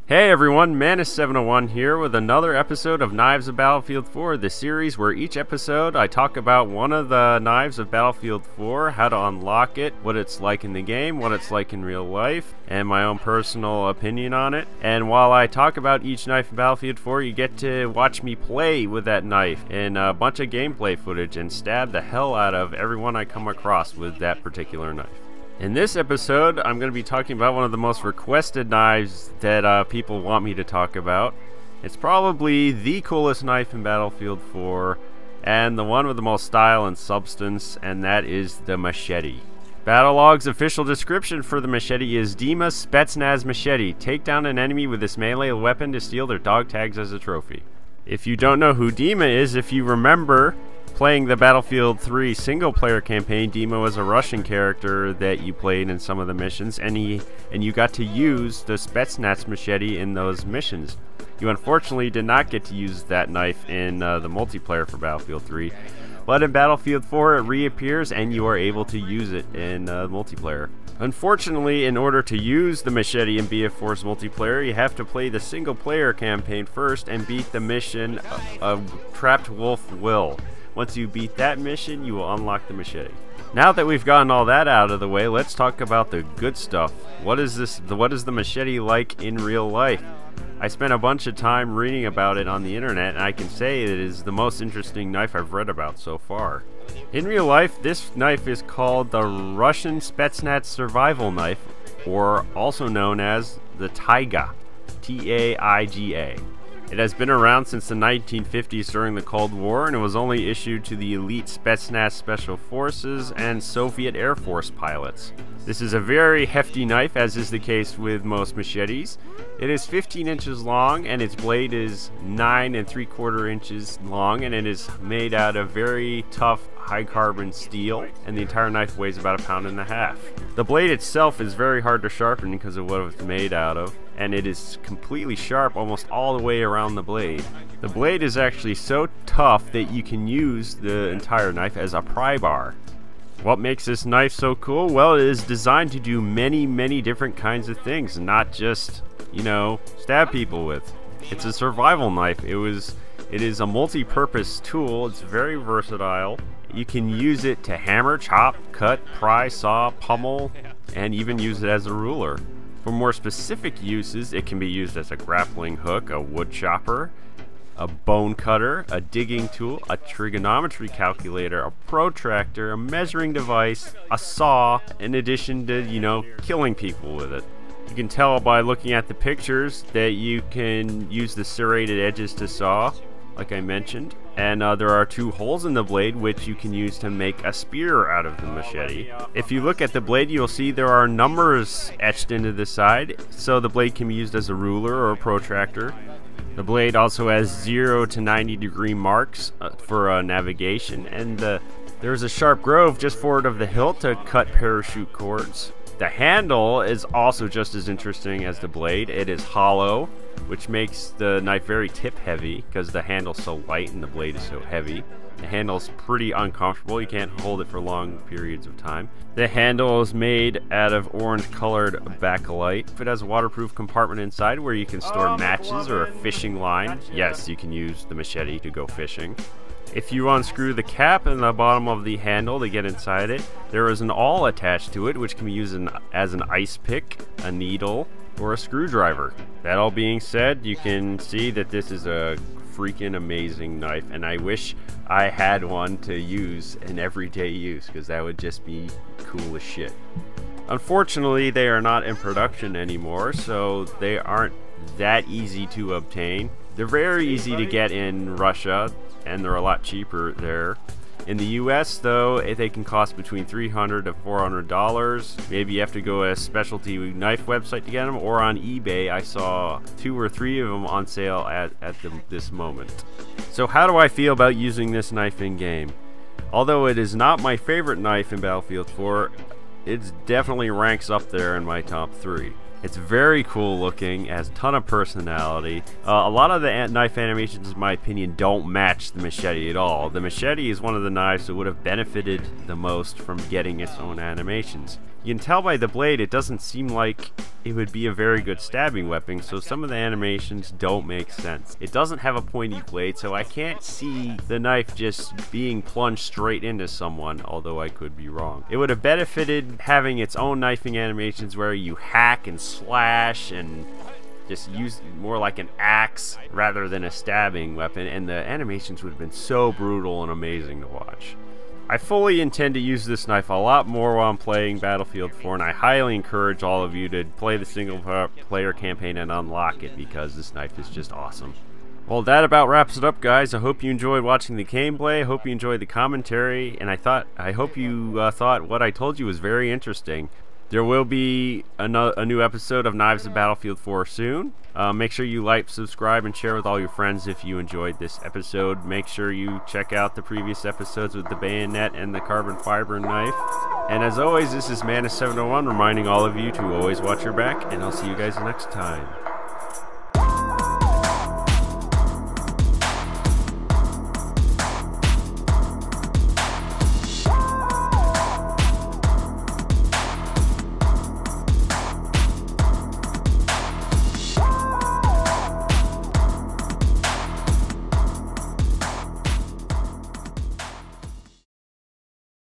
Hey everyone, Manus701 here with another episode of Knives of Battlefield 4, the series where each episode I talk about one of the knives of Battlefield 4, how to unlock it, what it's like in the game, what it's like in real life, and my own personal opinion on it. And while I talk about each knife in Battlefield 4, you get to watch me play with that knife in a bunch of gameplay footage and stab the hell out of everyone I come across with that particular knife. In this episode, I'm going to be talking about one of the most requested knives that people want me to talk about. It's probably the coolest knife in Battlefield 4, and the one with the most style and substance, and that is the Machete. Battlelog's official description for the Machete is Dima's Spetsnaz Machete. Take down an enemy with this melee weapon to steal their dog tags as a trophy. If you don't know who Dima is, if you remember playing the Battlefield 3 single-player campaign, Dima was a Russian character that you played in some of the missions, and you got to use the Spetsnaz machete in those missions. You unfortunately did not get to use that knife in the multiplayer for Battlefield 3, but in Battlefield 4 it reappears and you are able to use it in multiplayer. Unfortunately, in order to use the Machete in BF4's multiplayer, you have to play the single-player campaign first and beat the mission of Trapped Wolf Will. Once you beat that mission, you will unlock the Machete. Now that we've gotten all that out of the way, let's talk about the good stuff. What is the Machete like in real life? I spent a bunch of time reading about it on the internet, and I can say it is the most interesting knife I've read about so far. In real life, this knife is called the Russian Spetsnaz survival knife, or also known as the Taiga, T-A-I-G-A. It has been around since the 1950s during the Cold War, and it was only issued to the elite Spetsnaz Special Forces and Soviet Air Force pilots. This is a very hefty knife, as is the case with most machetes. It is 15 inches long, and its blade is 9 3/4 inches long, and it is made out of very tough high carbon steel, and the entire knife weighs about 1.5 pounds. The blade itself is very hard to sharpen because of what it's made out of, and it is completely sharp almost all the way around the blade. The blade is actually so tough that you can use the entire knife as a pry bar. What makes this knife so cool? Well, it is designed to do many different kinds of things, not just, stab people with. It's a survival knife. It is a multi-purpose tool. It's very versatile. You can use it to hammer, chop, cut, pry, saw, pummel, and even use it as a ruler. For more specific uses, it can be used as a grappling hook, a wood chopper, a bone cutter, a digging tool, a trigonometry calculator, a protractor, a measuring device, a saw, in addition to, killing people with it. You can tell by looking at the pictures that you can use the serrated edges to saw, like I mentioned, and there are 2 holes in the blade which you can use to make a spear out of the machete. If you look at the blade, you'll see there are numbers etched into the side, so the blade can be used as a ruler or a protractor. The blade also has 0 to 90 degree marks for navigation, and there's a sharp groove just forward of the hilt to cut parachute cords. The handle is also just as interesting as the blade. It is hollow, which makes the knife very tip heavy because the handle's so light and the blade is so heavy. The handle's pretty uncomfortable. You can't hold it for long periods of time. The handle is made out of orange colored bakelite. It has a waterproof compartment inside where you can store matches or a fishing line. Yes, you can use the machete to go fishing. If you unscrew the cap and the bottom of the handle to get inside it, there is an awl attached to it which can be used as an ice pick, a needle, or a screwdriver. That all being said, you can see that this is a freaking amazing knife, and I wish I had one to use in everyday use because that would just be cool as shit. Unfortunately, they are not in production anymore, so they aren't that easy to obtain. They're very easy to get in Russia, and they're a lot cheaper there. In the US, though, they can cost between $300 to $400. Maybe you have to go to a specialty knife website to get them, or on eBay. I saw 2 or 3 of them on sale at this moment. So how do I feel about using this knife in game? Although it is not my favorite knife in Battlefield 4, it definitely ranks up there in my top 3. It's very cool looking, has a ton of personality. A lot of the knife animations, in my opinion, don't match the Machete at all. The Machete is one of the knives that would have benefited the most from getting its own animations. You can tell by the blade it doesn't seem like it would be a very good stabbing weapon, so some of the animations don't make sense. It doesn't have a pointy blade, so I can't see the knife just being plunged straight into someone, although I could be wrong. It would have benefited having its own knifing animations where you hack and slash and just use more like an axe rather than a stabbing weapon, and the animations would have been so brutal and amazing to watch. I fully intend to use this knife a lot more while I'm playing Battlefield 4, and I highly encourage all of you to play the single player campaign and unlock it, because this knife is just awesome. Well, that about wraps it up, guys. I hope you enjoyed watching the gameplay. I hope you enjoyed the commentary, and I hope you thought what I told you was very interesting. There will be a new episode of Knives of Battlefield 4 soon. Make sure you like, subscribe, and share with all your friends if you enjoyed this episode. Make sure you check out the previous episodes with the bayonet and the carbon fiber knife. And as always, this is Manus701 reminding all of you to always watch your back, and I'll see you guys next time.